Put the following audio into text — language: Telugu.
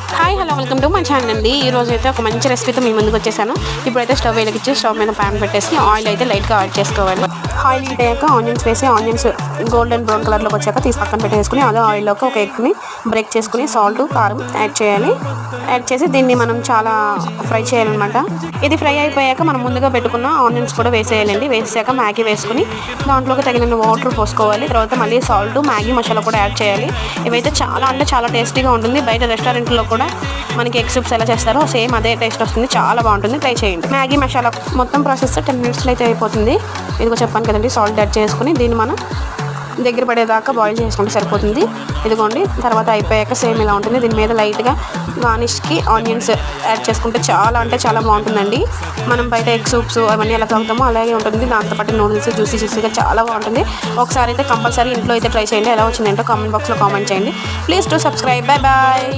Hi hello welcome to my channel అండి. ఈ రోజు అయితే ఒక మంచి రెసిపీతో మీ ముందుకు వచ్చేసాను. ఇప్పుడైతే స్టవ్ వెలిగించి స్టవ్ మీద ప్యాన్ పెట్టేసి ఆయిల్ అయితే లైట్గా యాడ్ చేసుకోవాలి. ఆయిల్ హీట్ అయ్యాక ఆనియన్స్ వేసి ఆనియన్స్ గోల్డెన్ బ్రౌన్ కలర్లోకి వచ్చాక తీసి పక్కన పెట్టేసుకుని అదే ఆయిల్లోకి ఒక ఎగ్ని బ్రేక్ చేసుకుని సాల్ట్ కారం యాడ్ చేయాలి. యాడ్ చేసి దీన్ని మనం చాలా ఫ్రై చేయాలన్నమాట. ఇది ఫ్రై అయిపోయాక మనం ముందుగా పెట్టుకున్న ఆనియన్స్ కూడా వేసేయాలండి. వేసాక మ్యాగీ వేసుకుని దాంట్లోకి తగిన వాటర్ పోసుకోవాలి. తర్వాత మళ్ళీ సాల్ట్ మ్యాగీ మసాలా కూడా యాడ్ చేయాలి. ఇవైతే చాలా టేస్టీగా ఉంటుంది. బయట రెస్టారెంట్లో కూడా మనకి ఎగ్ సూప్స్ ఎలా చేస్తారో సేమ్ అదే టేస్ట్ వస్తుంది. చాలా బాగుంటుంది, ట్రై చేయండి. మ్యాగీ మసాలా మొత్తం ప్రాసెస్ 10 మినిట్స్లో అయితే అయిపోతుంది. ఇదిగో చెప్పాను కదండి, సాల్ట్ యాడ్ చేసుకుని దీన్ని మనం దగ్గర పడేదాకా బాయిల్ చేసుకుంటే సరిపోతుంది. ఇదిగోండి, తర్వాత అయిపోయాక సేమ్ ఇలా ఉంటుంది. దీని మీద లైట్గా గార్నిష్కి ఆనియన్స్ యాడ్ చేసుకుంటే చాలా బాగుంటుందండి. మనం బయట ఎగ్ సూప్స్ అవన్నీ ఎలా తాగుతామో అలాగే ఉంటుంది. దాంతోపాటు నూడిల్స్ జ్యూసీగా చాలా బాగుంటుంది. ఒకసారి అయితే కంపల్సరీ ఇంట్లో అయితే ట్రై చేయండి. ఎలా వచ్చిందంటే కామెంట్ బాక్స్లో కామెంట్ చేయండి. Please to subscribe. బాయ్.